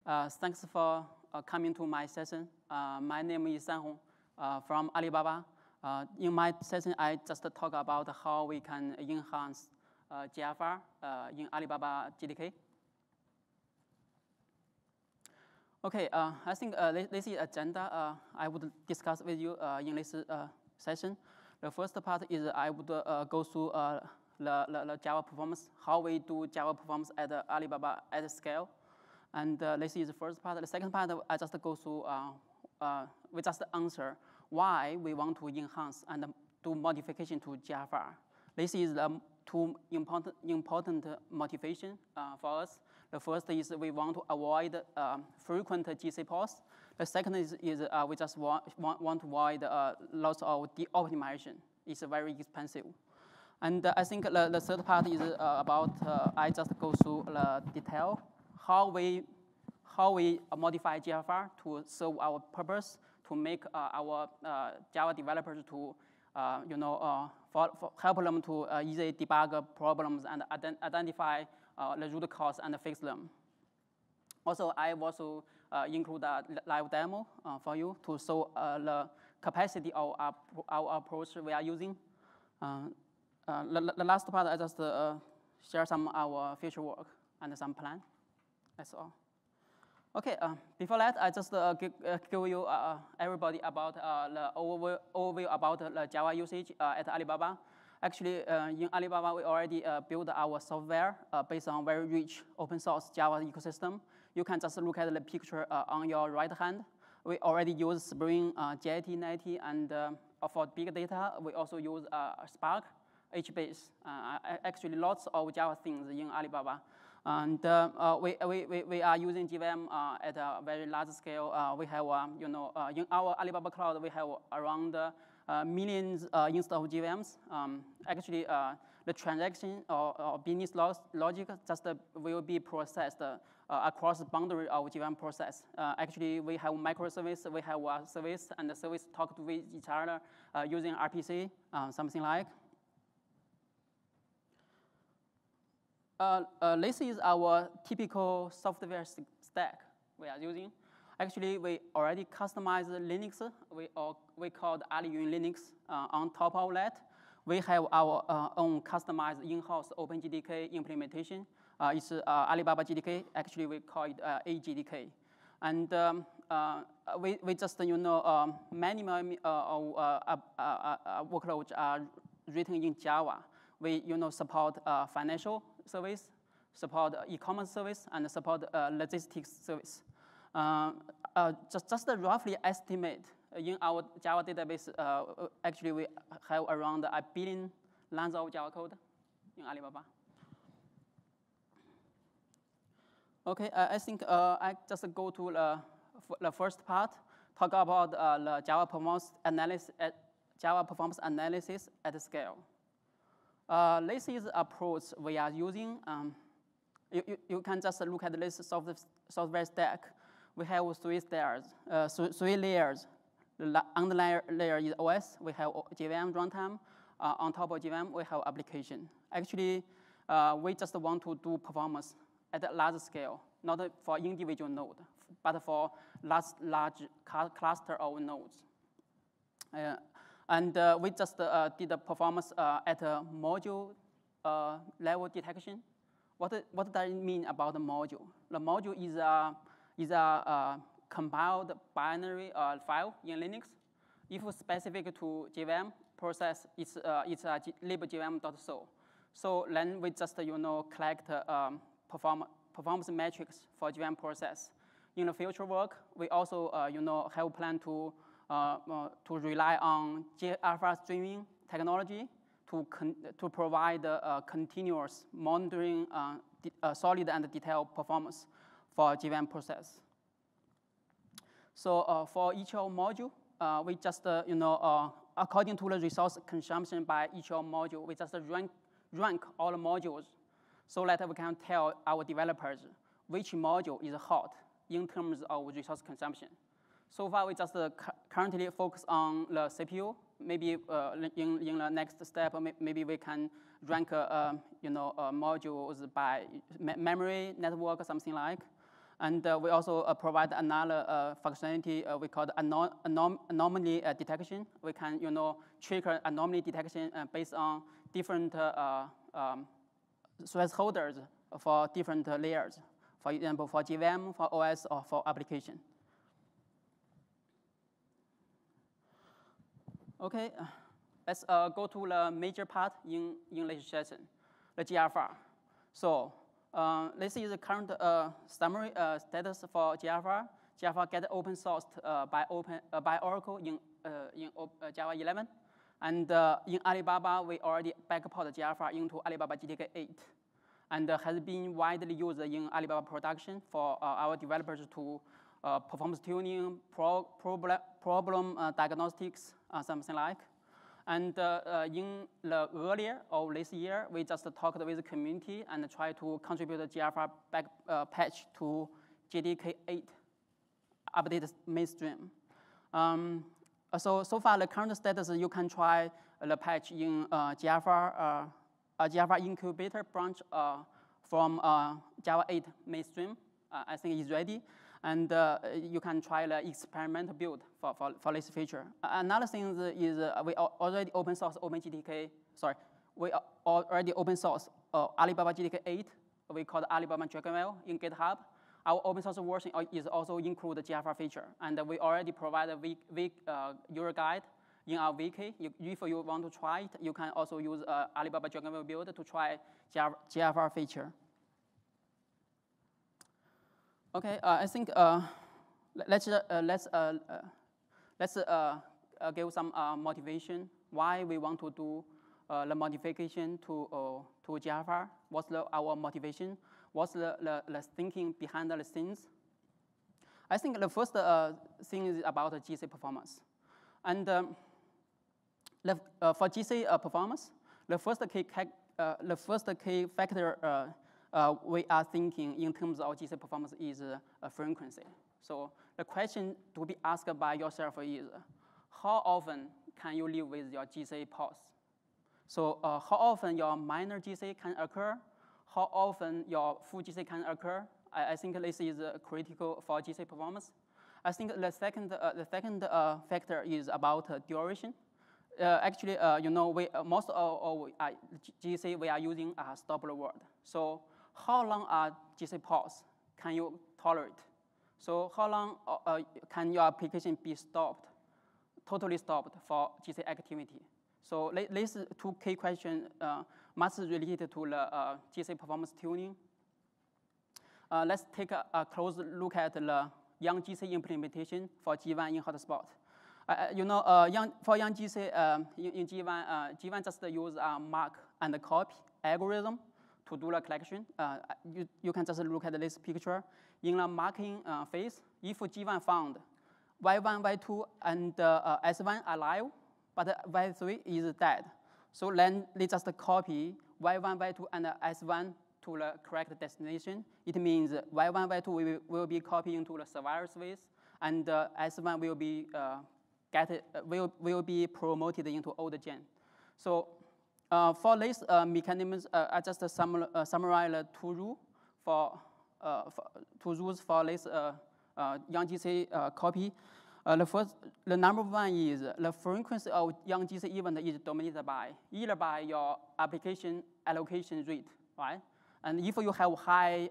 Thanks for coming to my session. My name is Sanhong from Alibaba. In my session, I just talk about how we can enhance GFR in Alibaba JDK. Okay, I think this is agenda I would discuss with you in this session. The first part is I would go through the Java performance, how we do Java performance at Alibaba at scale. And this is the first part. The second part, I just go through, we just answer why we want to enhance and do modification to GFR. This is the two important motivation for us. The first is we want to avoid frequent GC pause. The second is we just want to avoid lots of de-optimization. It's very expensive. And I think the third part is about, I just go through the detail, how we modify GFR to serve our purpose, to make our Java developers to, help them to easily debug problems and identify the root cause and fix them. Also, I also include a live demo for you to show the capacity of our approach we are using. The last part, I just share some of our future work and some plan. That's all. Okay, before that, I just give you everybody about the overview about the Java usage at Alibaba. Actually, in Alibaba, we already built our software based on very rich open source Java ecosystem. You can just look at the picture on your right hand. We already use Spring, JIT90, and for big data, we also use Spark, HBase. Actually, lots of Java things in Alibaba. And we are using JVM at a very large scale. We have, in our Alibaba Cloud, we have around millions install of JVMs. Actually, the transaction or business logic just will be processed across the boundary of JVM process. Actually, we have microservice, we have a service, and the service talk with each other using RPC, something like. This is our typical software stack we are using. Actually, we already customized Linux. We called Aliyun Linux. On top of that, we have our own customized in-house OpenJDK implementation. It's Alibaba JDK. Actually, we call it AJDK. And we just, many workloads are written in Java. We, support financial service, support e-commerce service, and support logistics service. Just roughly estimate in our Java database, actually we have around 1 billion lines of Java code in Alibaba. Okay, I think I just go to the first part, talk about the Java performance analysis at scale. This is the approach we are using. You can just look at this software stack. We have three layers. The underlying layer is OS. We have JVM runtime. On top of JVM, we have application. Actually, we just want to do performance at a large scale, not for individual node, but for large cluster of nodes. And we just did the performance at a module level detection. What does it mean about the module? The module is a compiled binary file in Linux. If specific to JVM process, it's a libjvm.so. So then we just collect performance metrics for JVM process. In the future work, we also have plan to rely on GFR streaming technology to provide continuous monitoring, solid and detailed performance for JVM process. So for each module, we just according to the resource consumption by each module, we just rank all the modules so that we can tell our developers which module is hot in terms of resource consumption. So far, we just currently focus on the CPU. Maybe in the next step, maybe we can rank modules by memory, network, something like. And we also provide another functionality we call anomaly detection. We can, trigger anomaly detection based on different thresholders for different layers. For example, for JVM, for OS, or for application. Okay, let's go to the major part in legislation, the GFR. So this is the current summary status for GFR. GFR get open sourced by Oracle in Java 11. And in Alibaba, we already backport GFR into Alibaba GTK 8. And has been widely used in Alibaba production for our developers to performance tuning, problem diagnostics, something like. And in the earlier of this year, we just talked with the community and tried to contribute the GFR patch to GTK 8 updated mainstream. So far, the current status, you can try the patch in GFR incubator branch from Java 8 mainstream. I think it's ready. And you can try the experimental build for this feature. Another thing is we already open source we already open source Alibaba GTK 8. We call it Alibaba XML in GitHub. Our open source version is also include the GFR feature. And we already provide a user guide in our wiki. If you want to try it, you can also use Alibaba XML build to try GFR feature. Okay, I think let's give some motivation why we want to do the modification to GFR. What's our motivation? What's the thinking behind the scenes? I think the first thing is about the GC performance. And for GC performance, the first key factor we are thinking in terms of GC performance is frequency. So the question to be asked by yourself is, how often can you live with your GC pause? So how often your minor GC can occur? How often your full GC can occur? I think this is critical for GC performance. I think the second factor is about duration. Actually, most of GC we are using a stopper word. So how long are GC pause can you tolerate? So how long can your application be stopped, totally stopped for GC activity? So these two key questions must related to the GC performance tuning. Let's take a close look at the YoungJeezy implementation for G1 in hotspot. For YoungJeezy in G1, G1 just use a mark and copy algorithm to do the collection. You can just look at this picture. In the marking phase, if G1 found Y1, Y2, and S1 alive, but Y3 is dead, so then they just copy Y1, Y2, and S1 to the correct destination. It means Y1, Y2 will be copied into the survivor space, and S1 will be will be promoted into old gen. So for this mechanisms, I just summarize the two rules for this YoungJeezy copy. The number one is the frequency of YoungJeezy event is dominated by either by your application allocation rate, right? And if you have high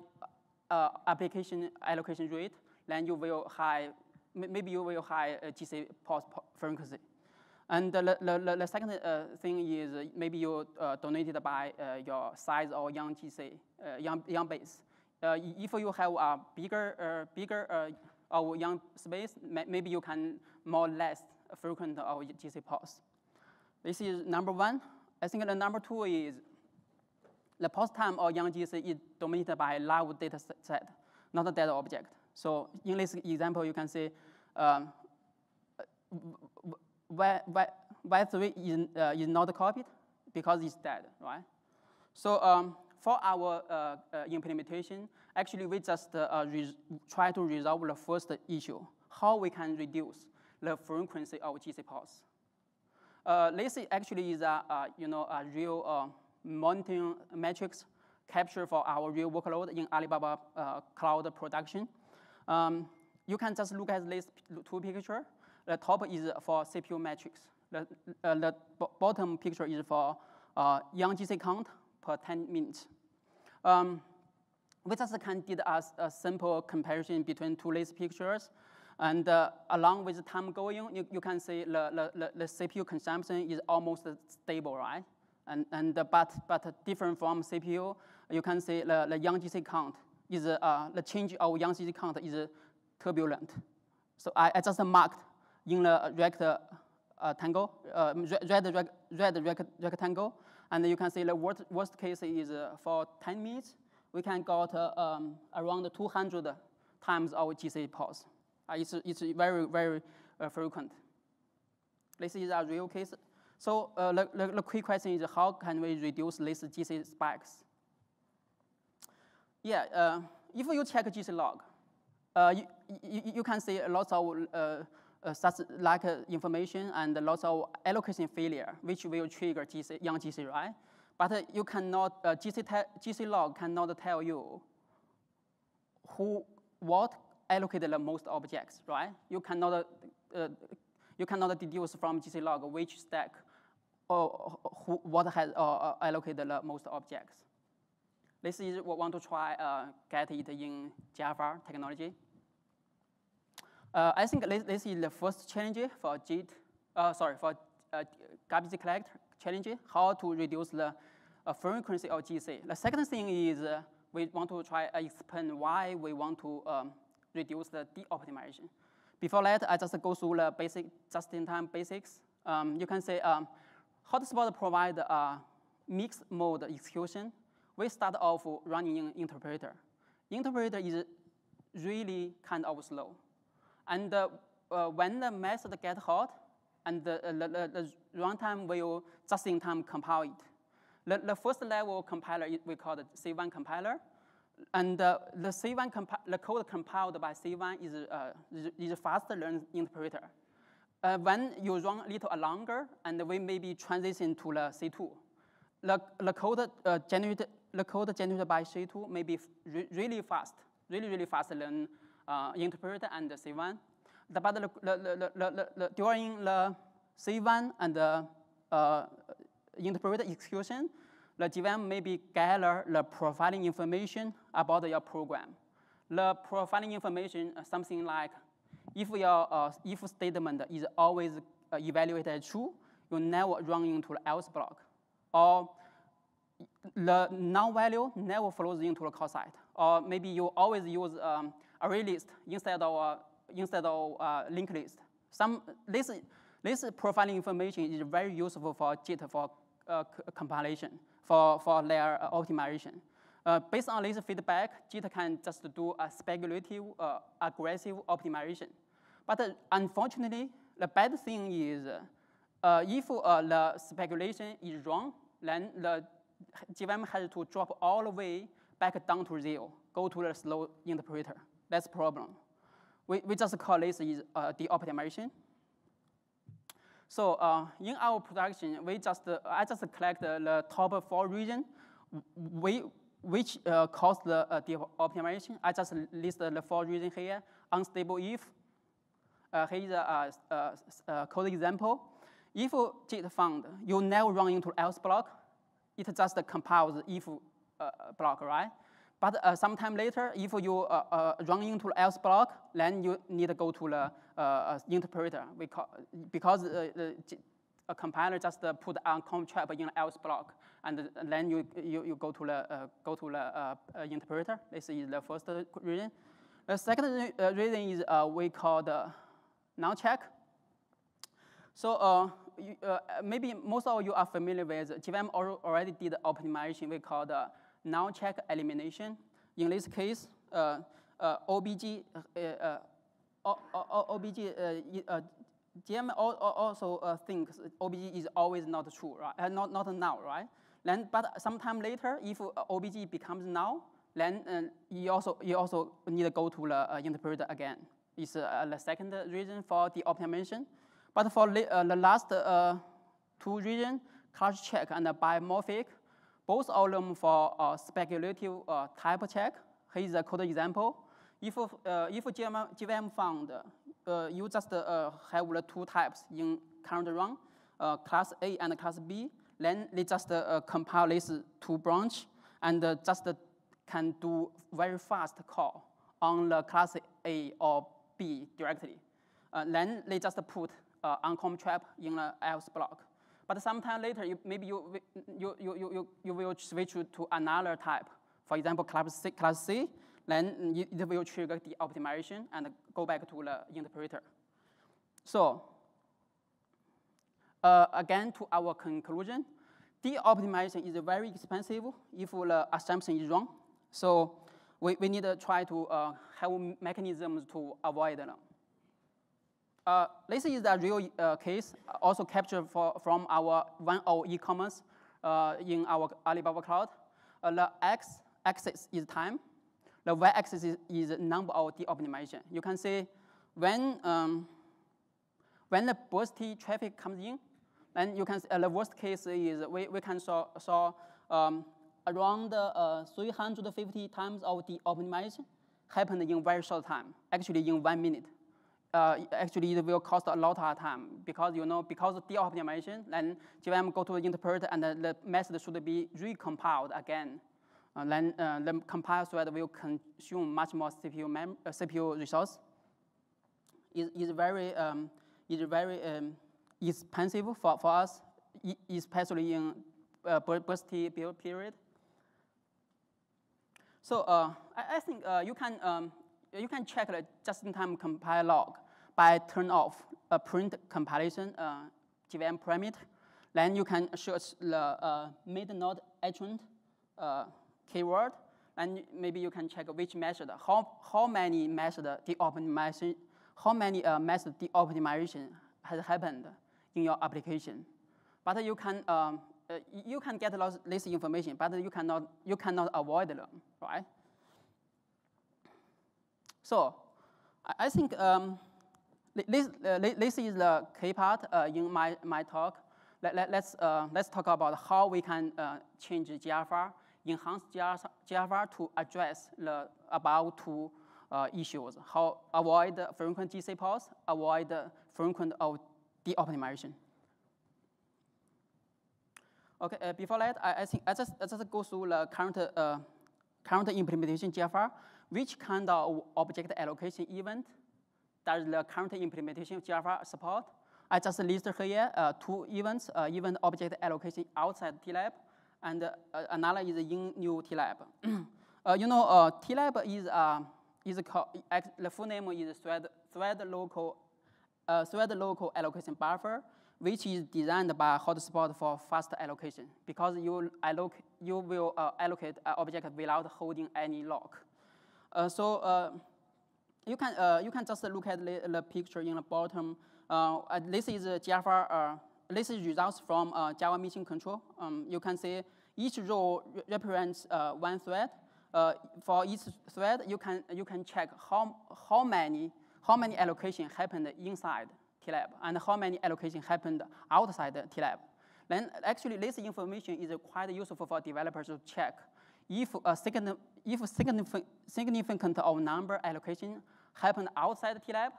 application allocation rate, then you will maybe you will high GC pause frequency. And the second thing is maybe you donated by your size of YoungJeezy, young base. If you have a bigger of young space, maybe you can more or less frequent of GC pause. This is number one. I think the number two is the pause time of YoungJeezy is dominated by live data set, not a data object. So in this example, you can see Y3 is not copied because it's dead, right? So for our implementation, actually we just try to resolve the first issue, how we can reduce the frequency of GC pause. This actually is a real monitoring metrics capture for our real workload in Alibaba cloud production. You can just look at these two pictures. The top is for CPU metrics. The bottom picture is for YoungJeezy count per 10 minutes. We just can did a simple comparison between two these pictures. And along with time going, you can see the CPU consumption is almost stable, right? But different from CPU, you can see the YoungJeezy count is the change of YoungJeezy count is turbulent. So I just marked in the red rectangle, and you can see the worst case is for 10 minutes, we can got around 200 times our GC pause. It's very, very frequent. This is a real case. So the quick question is, how can we reduce these GC spikes? Yeah, if you check GC log, you can see lots of such like information and lots of allocation failure, which will trigger YoungJeezy, right? But you cannot, GC log cannot tell you what allocated the most objects, right? You cannot deduce from GC log which stack or what has allocated the most objects. This is what we want to try get it in Java technology. I think this is the first challenge for garbage collect challenge, how to reduce the frequency of GC. The second thing is we want to try explain why we want to reduce the de-optimization. Before that, I just go through the basic just-in-time basics. You can say hotspot provide a mixed mode execution. We start off running in interpreter. Interpreter is really kind of slow. And when the method get hot, and the runtime will just-in-time compile it. The first level compiler we call the C1 compiler, and the code compiled by C1 is faster than interpreter. When you run a little longer, and we maybe transition to the C2, the code generated by C2 may be really fast, really faster than interpreter and the C1. But during the C1 and the interpreter execution, the GVM maybe gather the profiling information about your program. The profiling information is something like, if your if statement is always evaluated as true, you never run into the else block. Or the null value never flows into the call site. Or maybe you always use array list instead of linked list. This profiling information is very useful for JIT for compilation, for their optimization. Based on this feedback, JIT can just do a speculative, aggressive optimization. But unfortunately, the bad thing is, if the speculation is wrong, then the GVM has to drop all the way back down to 0, go to the slow interpreter. That's the problem. We just call this is the optimization. So in our production, I just collect the top 4 regions which cause the optimization. I just list the 4 regions here. Unstable if. Here is a code example. If JIT found you never run into else block, it just compiles if block, right? But sometime later, if you run into the else block, then you need to go to the interpreter because a compiler just put a conf trap in the else block, and then you go to the interpreter. This is the first reason. The second reason is we call the null check. So maybe most of you are familiar with GVM already did optimization we call the null check elimination. In this case, GM also thinks OBG is always not true, right? Not null, right? Then, but sometime later, if OBG becomes null, then you also need to go to the interpreter again. It's the second reason for the optimization. But for the last 2 reasons, clutch check and biomorphic, Both of them for speculative type check. Here is a code example. If JVM found, you just have the two types in current run, class A and class B. Then they just compile this two branch and just can do very fast call on the class A or B directly. Then they just put uncom trap in the else block. But sometime later, maybe you will switch to another type. For example, class C, then it will trigger the optimization and go back to the interpreter. So again, to our conclusion, the optimization is very expensive if the assumption is wrong. So we need to try to have mechanisms to avoid them. This is a real case, also captured from our one of e-commerce in our Alibaba cloud. The x-axis is time. The y-axis is number of the optimization. You can see when the bursty traffic comes in, then you can see, the worst case is we can saw around 350 times of the optimization happened in very short time, actually in 1 minute. Actually, it will cost a lot of time because because of the optimization, then JVM go to the interpreter and the method should be recompiled again. Then the compile thread will consume much more CPU resource. Is very expensive for us, especially in bursty build period. So I think you can check the just-in-time compile log by turn off a print compilation JVM parameter. Then you can search the mid-node attribute keyword, and maybe you can check which method, how many method the optimization, method the optimization has happened in your application. But you can get this information, but you cannot avoid them, right? So I think this is the key part in my talk. Let's talk about how we can change GFR, enhance GFR to address the above two issues. How avoid frequent GC pause, avoid frequent of de-optimization. Okay, before that, I think I just go through the current implementation GFR. Which kind of object allocation event does the current implementation of GFR support? I just listed here two events, event object allocation outside TLab, and another is in new TLab. TLab is called, the full name is thread local allocation buffer, which is designed by hotspot for fast allocation, because you will allocate an object without holding any lock. You can just look at the picture in the bottom. This is GFR. This is results from Java mission control. You can see each row represents one thread. For each thread, you can check how many allocation happened inside TLab and how many allocation happened outside TLab. Then actually this information is quite useful for developers to check if significant of number allocation happen outside TLab,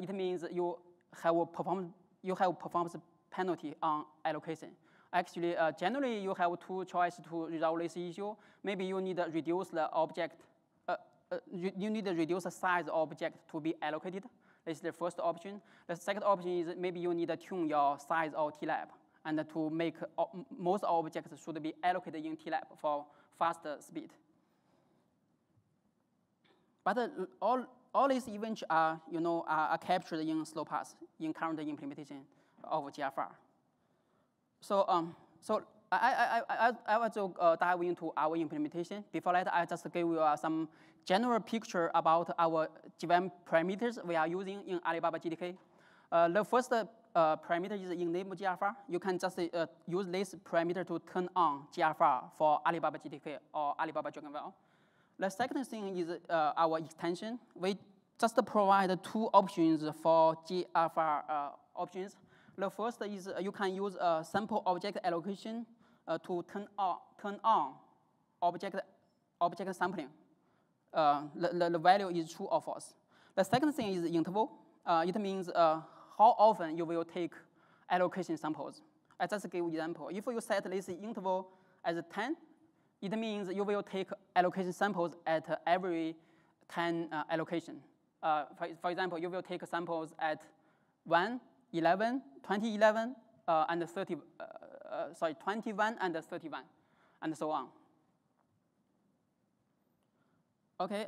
it means you have performance penalty on allocation. Actually, generally you have two choices to resolve this issue. Maybe you need to reduce the object. You need to reduce the size of object to be allocated. This is the first option. The second option is maybe you need to tune your size of TLab and to make most objects should be allocated in TLab for faster speed. But all these events are captured in slow path in current implementation of GFR. So I want to dive into our implementation. Before that, I just give you some general picture about our JVM parameters we are using in Alibaba GDK. The first parameter is enable GFR. You can just use this parameter to turn on GFR for Alibaba GDK or Alibaba Dragonwell. The second thing is our extension. We just provide two options for GFR options. The first is you can use a simple object allocation to turn on object sampling. The value is true or false. The second thing is interval. It means how often you will take allocation samples. I just give an example. If you set this interval as 10, it means you will take allocation samples at every 10 allocation. For example, you will take samples at 1, 11, 20, 11, and 30. 21 and 31, and so on. Okay.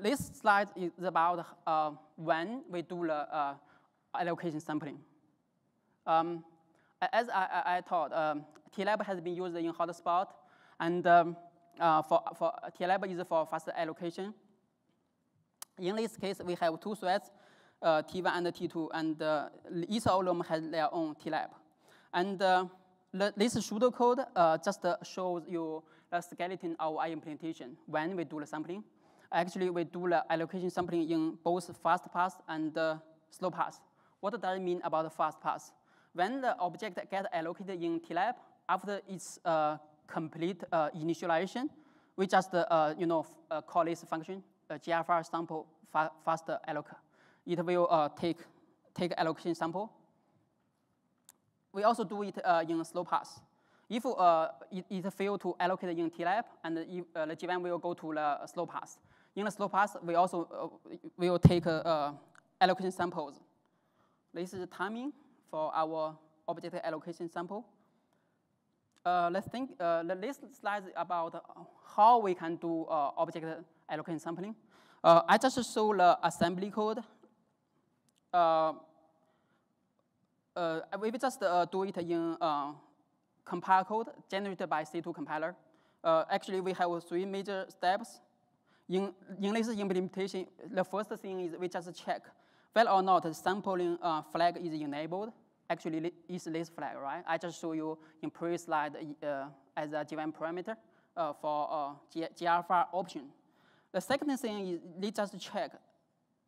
This slide is about when we do the allocation sampling. As I thought, TLab has been used in hotspot, and for TLab is for faster allocation. In this case, we have two threads, T1 and T2, and each of them has their own TLab. And this pseudocode just shows you the skeleton of our implementation when we do the sampling. Actually, we do the allocation sampling in both fast pass and slow pass. What does it mean about the fast pass? When the object gets allocated in TLab, after its complete initialization, we just call this function GFR sample fast alloc. It will take allocation sample. We also do it in slow pass. If it fails to allocate in TLab, and if, the GVM will go to the slow pass. In the slow pass, we also will take allocation samples. This is timing for our object allocation sample. Let's think. This slide is about how we can do object allocation sampling. I just show the assembly code. We just do it in compile code generated by C2 compiler. Actually, we have 3 major steps. In this implementation, the first thing is we just check whether or not the sampling flag is enabled. Actually, it's this flag, right? I just show you in previous slide as a GVM parameter for GFR option. The second thing is they just check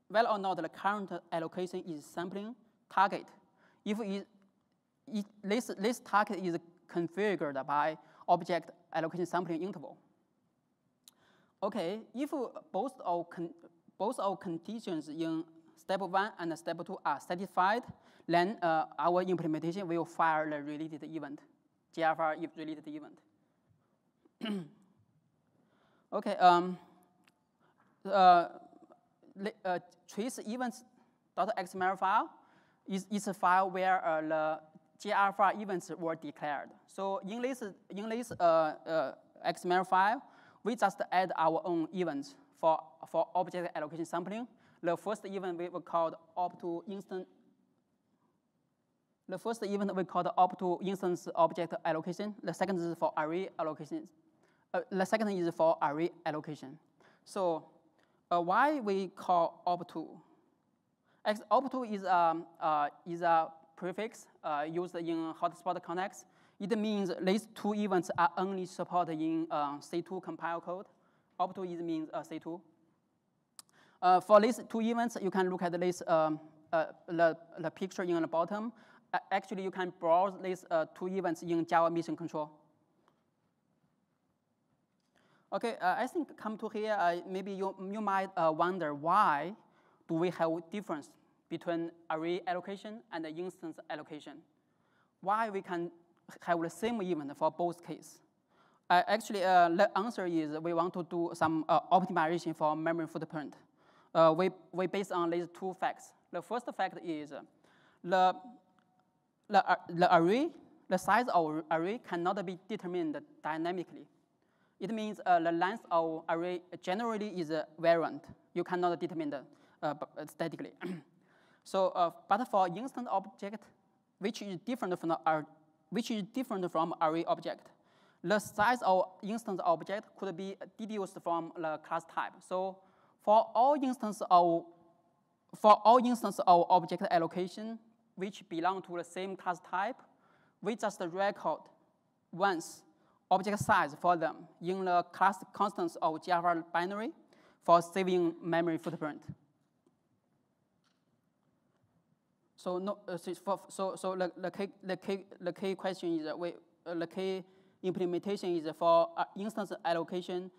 whether or not the current allocation is sampling target. If this target is configured by object allocation sampling interval. Okay, if both our conditions in step 1 and step 2 are satisfied, then our implementation will fire the related event, GFR related event. Okay, trace events.xml file is a file where the GFR events were declared. So in this XML file, we just add our own events for object allocation sampling. The first event we called up to instance. The first event we called up to instance object allocation. The second is for array allocation. The second is for array allocation. So why we call up to? Up to is a prefix used in hotspot context. It means these 2 events are only supported in C2 compile code. Up to means C2. For these 2 events, you can look at this the picture in the bottom. Actually, you can browse these 2 events in Java Mission Control. Okay, I think come to here, maybe you might wonder why do we have difference between array allocation and the instance allocation? Why we can have the same event for both cases? Actually, the answer is we want to do some optimization for memory footprint. We based on these 2 facts. The first fact is the array, the size of array cannot be determined dynamically. It means the length of array generally is variant. You cannot determine statically. So, but for instant object, which is different from array object, the size of instance object could be deduced from the class type. So, for all instances of object allocation which belong to the same class type, we just record once object size for them in the class constants of GFR binary for saving memory footprint. So no, the key question is the key implementation is for instance allocation.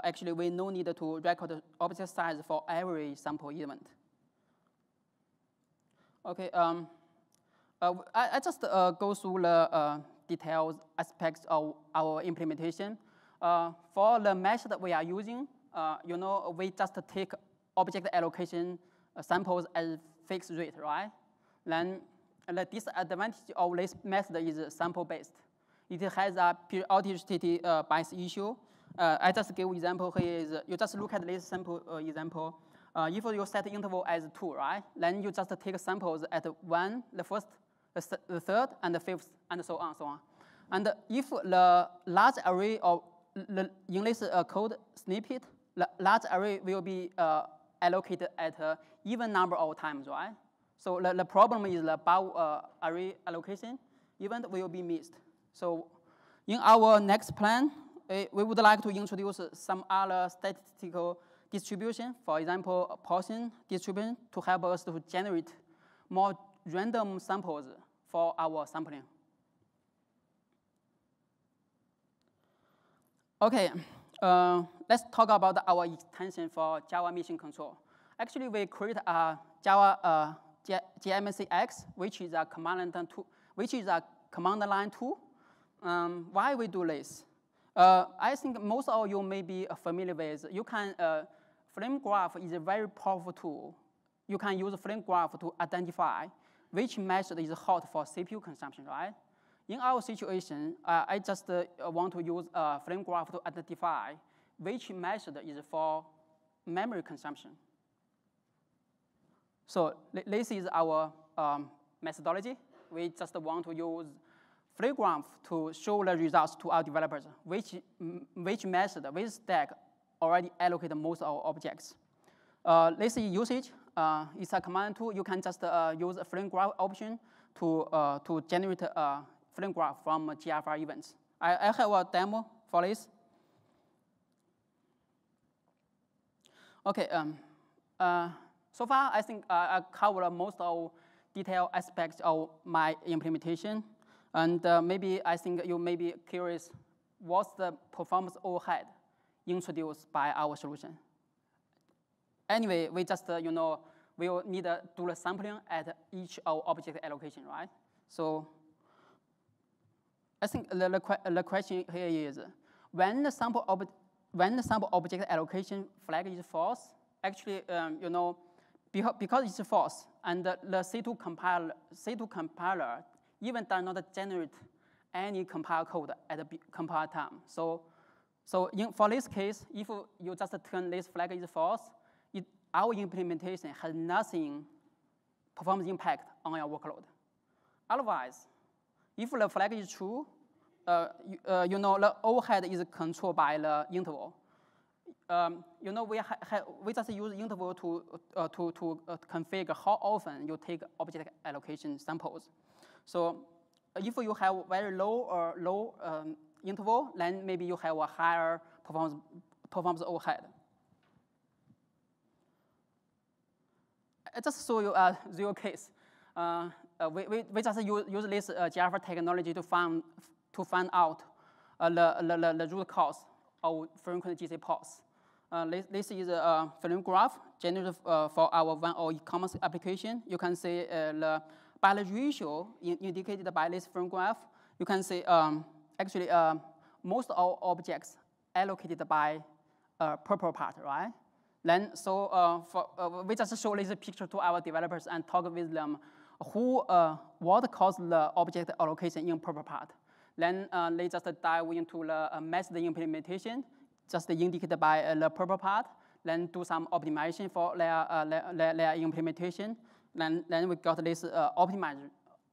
Actually, we no need to record the object size for every sample event. Okay, I just go through the detailed aspects of our implementation. For the method we are using, we just take object allocation samples as fixed rate, right? Then the disadvantage of this method is sample-based. It has a periodicity bias issue. I just give example here is, you just look at this sample example. If you set interval as 2, right? Then you just take samples at 1, the first, the third, and the fifth, and so on, so on. And if the large array of in this code snippet, the large array will be allocated at an even number of times, right? So the problem is the above array allocation event will be missed. So in our next plan, we would like to introduce some other statistical distribution, for example, Poisson distribution, to help us to generate more random samples for our sampling. Okay, let's talk about our extension for Java mission control. Actually, we create a Java JMCX, which is a command line tool. Why we do this? I think most of you may be familiar with. You can flame graph is a very powerful tool. You can use flame graph to identify which method is hot for CPU consumption, right? In our situation, I just want to use flame graph to identify which method is for memory consumption. So this is our methodology. We just want to use flame graph to show the results to our developers, which method, which stack already allocate most of our objects. This is usage. It's a command tool. You can just use a flame graph option to generate a flame graph from GFR events. I have a demo for this. Okay. So far, I think I covered most of detailed aspects of my implementation. And maybe I think you may be curious, what's the performance overhead introduced by our solution? Anyway, we just, we will need to do the sampling at each of object allocation, right? So I think the question here is, when the sample object allocation flag is false, actually, because it's false, and the C2 compiler even does not generate any compile code at the compile time. So for this case, if you just turn this flag is false, our implementation has nothing performance impact on your workload. Otherwise, if the flag is true, the overhead is controlled by the interval. We just use interval to configure how often you take object allocation samples. So if you have very low interval, then maybe you have a higher performance overhead. I just show you a real case. We just use this Java technology to find out the root cause of frequent GC pause. This is a flame graph generated for our one e-commerce application. You can see by the ratio indicated by this flame graph, you can see actually most of objects allocated by purple part, right? Then we just show this picture to our developers and talk with them what caused the object allocation in purple part. Then they just dive into the method implementation, just indicated by the purple part, then do some optimization for their implementation. Then we got this optimized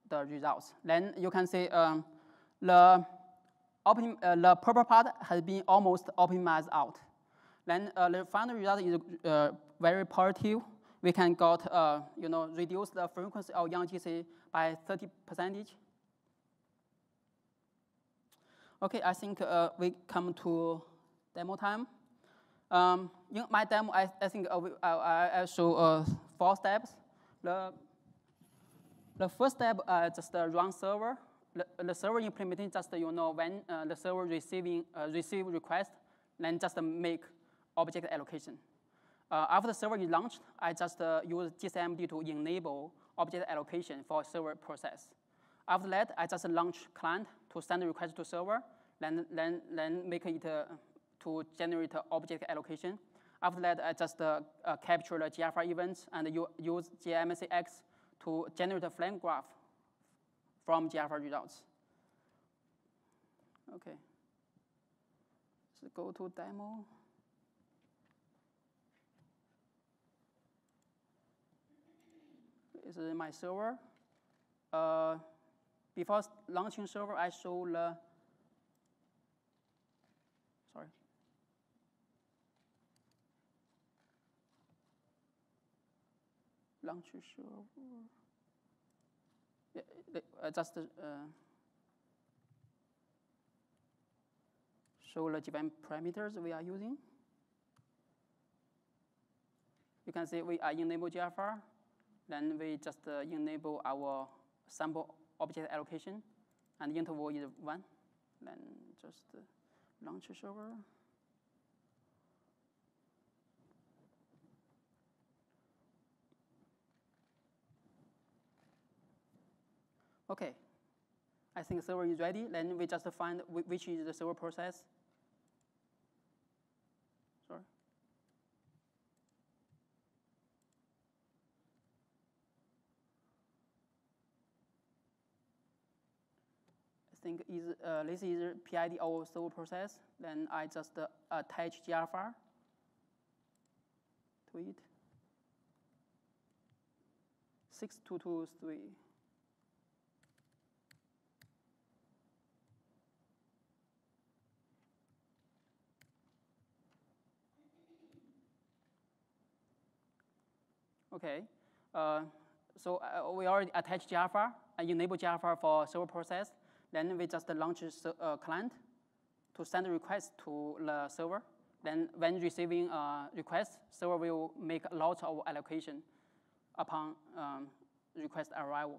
the results. Then you can see the purple part has been almost optimized out. Then the final result is very positive. We can got reduce the frequency of YoungJeezy by 30%. Okay, I think we come to demo time. In my demo, I think I show 4 steps. The first step just run server. the server implementation just when the server receive request, then just make object allocation. After the server is launched, I just use GCMD to enable object allocation for server process. After that, I just launch client to send a request to server, then make it to generate object allocation. After that, I just capture the GFR events and use GMCX to generate a flame graph from GFR results. Okay. So go to demo. This is my server. Before launching server, I show the, sorry. Launch server. Yeah, just show the given parameters we are using. You can see we are enable GFR. Then we just enable our sample object allocation, and interval is 1. Then just launch a server. Okay, I think the server is ready. Then we just find which is the server process. Sorry. I think this is PID or server process. Then I just attach GFR to it. 6223. Okay, so we already attached GFR and enable GFR for server process. Then we just launch a client to send a request to the server. Then when receiving a request, server will make a lot of allocation upon request arrival.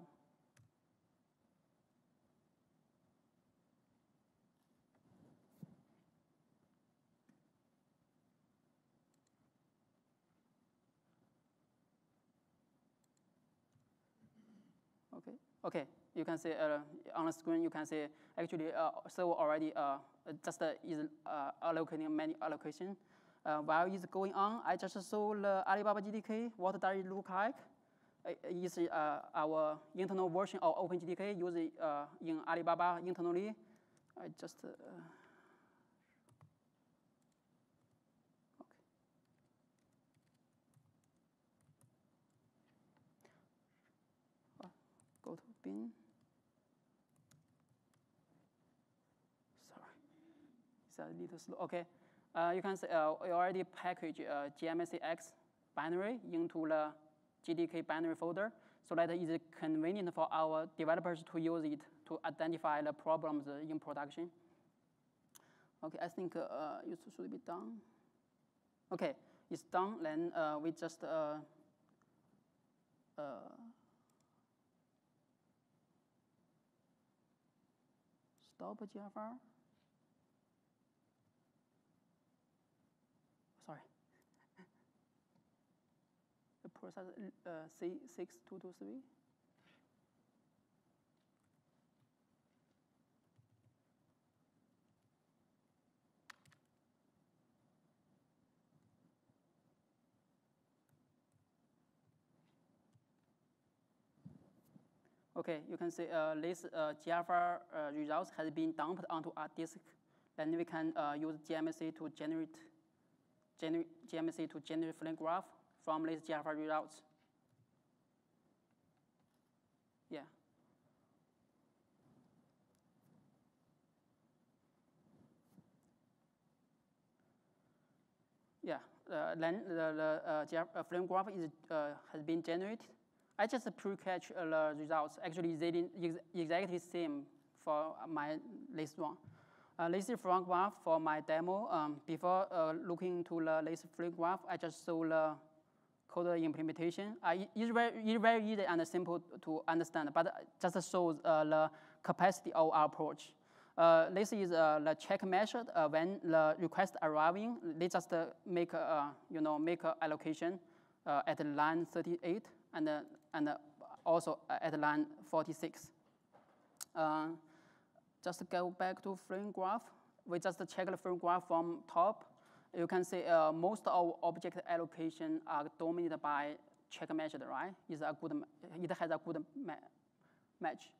Okay, you can see on the screen, you can see actually server already just is allocating many allocation. While it's going on, I just saw the Alibaba GDK. What does it look like? It's our internal version of OpenGDK used in Alibaba internally. I just go to bin. Sorry, it's a little slow. Okay, you can see we already package GMCX binary into the GDK binary folder, so that it is convenient for our developers to use it to identify the problems in production. Okay, I think it should be done. Okay, it's done. Then we just stop GFR. Sorry. The process C6223. Okay, you can see this GFR results has been dumped onto our disk. Then we can use GMC to generate flame graph from these GFR results. Yeah. Yeah. Then the flame graph is has been generated. I just pre-catch the results. Actually, they didn't exactly same for my latest one. This is flame graph for my demo. Before looking to the latest flame graph, I just saw the code implementation. It's very easy and simple to understand, but just shows the capacity of our approach. This is the check method. When the request arriving, they just make make a allocation at line 38 and also at line 46. Just go back to frame graph. We just check the frame graph from top. You can see most of object allocation are dominated by check method, right? It has a good match.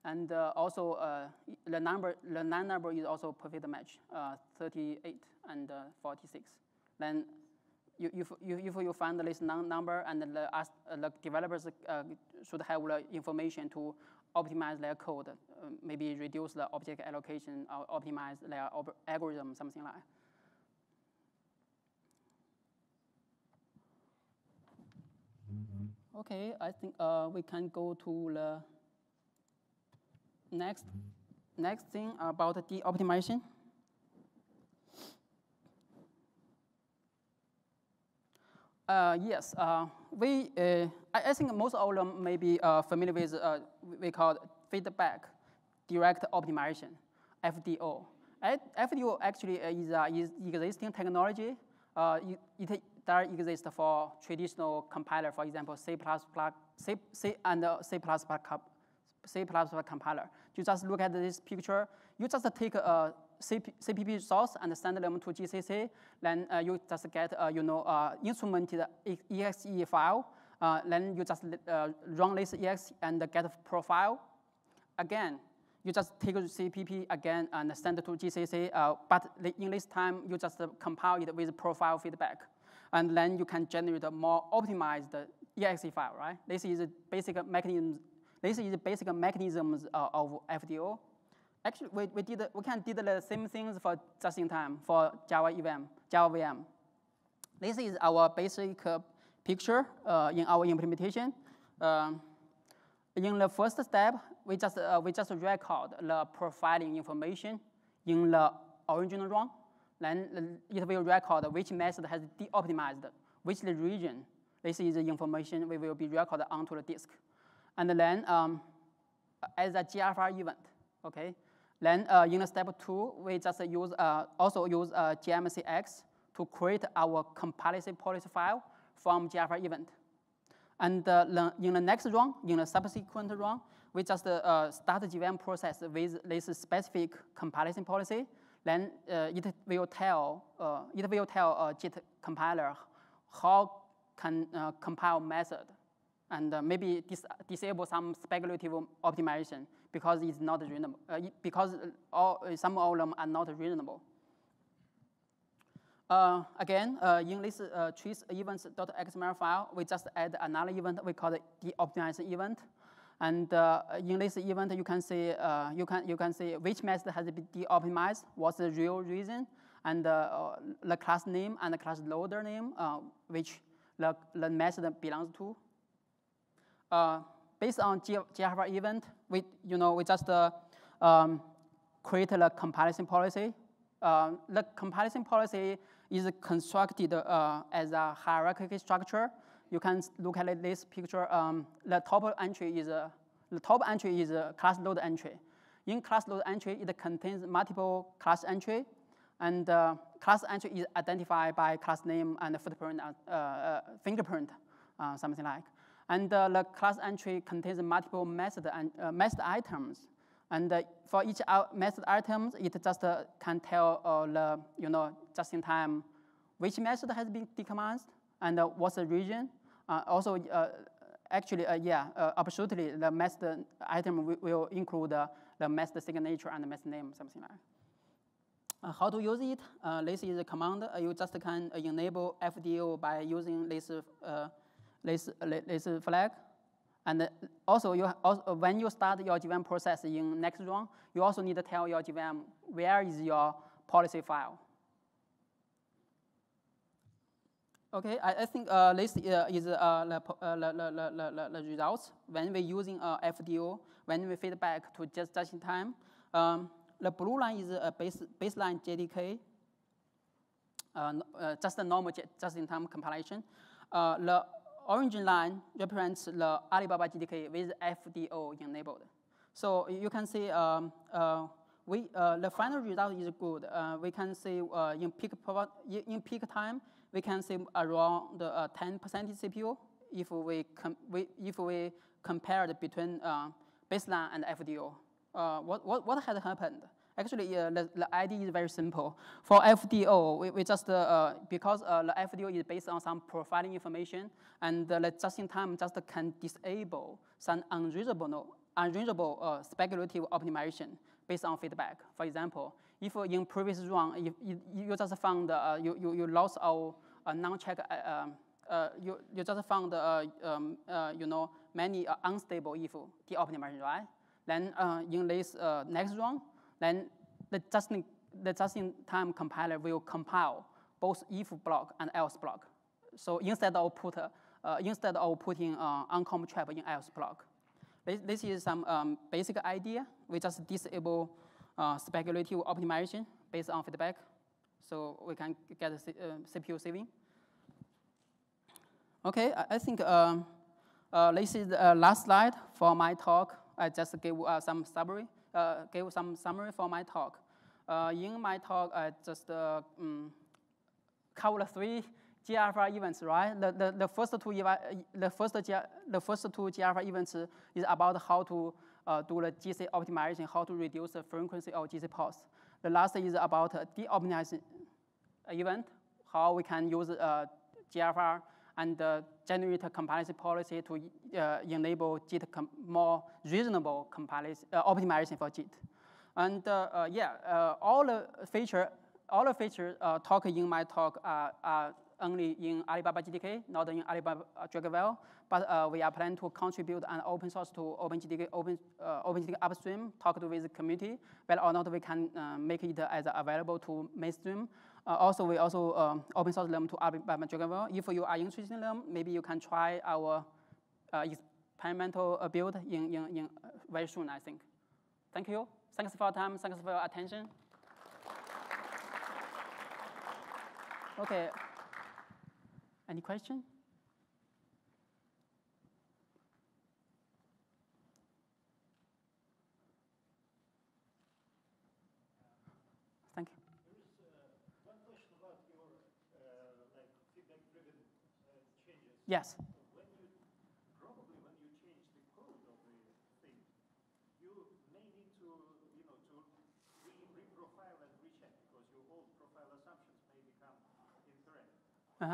And also the line number is also perfect match, 38 and 46. Then if you find this number, and the developers should have the information to optimize their code, maybe reduce the object allocation or optimize their algorithm, something like that. Okay, I think we can go to the next thing about the optimization. Yes, I think most of them may be familiar with we call feedback direct optimization, FDO. FDO actually is existing technology. That exists for traditional compiler, for example, C++ and C++ compiler. You just look at this picture. You just take a CPP source and send them to GCC. Then you just get instrumented exe file. Then you just run this exe and get a profile. Again, you just take CPP again and send it to GCC. But in this time, you just compile it with profile feedback. And then you can generate a more optimized exe file, right? This is a basic mechanism. This is the basic mechanisms of FDO. Actually, we can do the same things for just in time for Java VM. This is our basic picture in our implementation. In the first step, we just record the profiling information in the original ROM. Then it will record which method has de-optimized, which the region. This is the information we will be recorded onto the disk. And then as a GFR event, okay? Then in step 2, we just also use GMCX to create our compilation policy file from GFR event. And in the next run, in the subsequent run, we just start the GVM process with this specific compilation policy. Then it will tell JIT compiler how can compile method, and maybe disable some speculative optimization because it's not reasonable. Because some of them are not reasonable. Again, in this trace events.xml file, we just add another event we call the optimization event. And in this event, you can see which method has been de-optimized, what's the real reason, and the class name and the class loader name, which the method belongs to. Based on GFR event, we just create a compilation policy. The compilation policy is constructed as a hierarchical structure. You can look at this picture. The top entry is a class load entry. In class load entry, it contains multiple class entry, and class entry is identified by class name and footprint, fingerprint, something like. And the class entry contains multiple method items. And for each method items, it just can tell just in time which method has been decommissioned and what's the region. Also, absolutely, the method item will include the method signature and the method name, something like that. How to use it? This is a command. You just can enable FDO by using this flag. And also, when you start your GVM process in next run, you also need to tell your GVM where is your policy file. Okay, I think this is the results. When we're using FDO, when we feedback to just in time, the blue line is a baseline JDK, just a normal just-in-time compilation. The orange line represents the Alibaba JDK with FDO enabled. So you can see the final result is good. We can see in peak time, we can see around 10% CPU if we compared between baseline and FDO. What had happened? Actually, the idea is very simple. For FDO, we just, because the FDO is based on some profiling information, and the just-in-time just can disable some unreasonable speculative optimization based on feedback. For example, if in previous run, you just found, you lost a non-check, you just found, many unstable if de-optimization, right? Then in this next run, then the just-in-time compiler will compile both if block and else block. So instead of putting uncomp trap in else block, this is some basic idea. We just disable speculative optimization based on feedback, so we can get CPU saving. Okay, I think this is the last slide for my talk. I just gave some summary. For my talk. In my talk, I just covered 3 G-alpha events, right? The first two G-alpha events is about how to do the GC optimization, how to reduce the frequency of GC pulse. The last is about de-optimization event, how we can use G-alpha and generate a compilation policy to enable JIT more reasonable optimization for JIT. And all the features talked in my talk are only in Alibaba GDK, not in Alibaba Dragwell, but we are planning to contribute an open source to OpenGDK, OpenGDK upstream, talk with the community, whether or not we can make it as available to mainstream. Also, we open source them to Alibaba Dragwell. If you are interested in them, maybe you can try our experimental build in very soon, I think. Thank you. Thanks for your time. Thanks for your attention. Okay. Any question? Thank you. There is one question about your feedback-driven changes. Yes. When you change the code of the thing, you may need to reprofile and recheck because your old profile assumptions may become incorrect. So,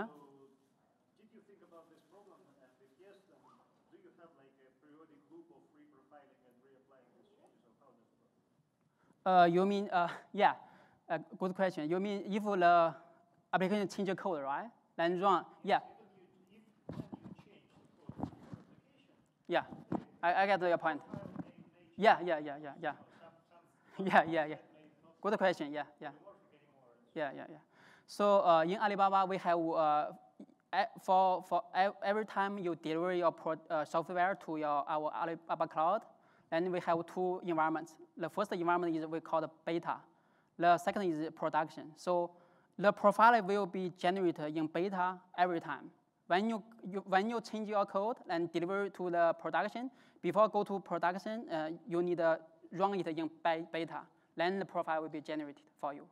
did you think about this problem? And if yes, then do you have like a periodic loop of reprofiling and reapplying these changes, or how does it work? You mean, yeah, good question. You mean if the application change the code, right? Then run, yeah. When you change the code of your application, yeah, I get your point. Yeah. Good question. Yeah. So in Alibaba, we have for every time you deliver your software to our Alibaba cloud, then we have 2 environments. The first environment is we call the beta. The second is production. So the profile will be generated in beta every time. When you change your code and deliver it to the production, before go to production, you need to run it in beta. Then the profile will be generated for you.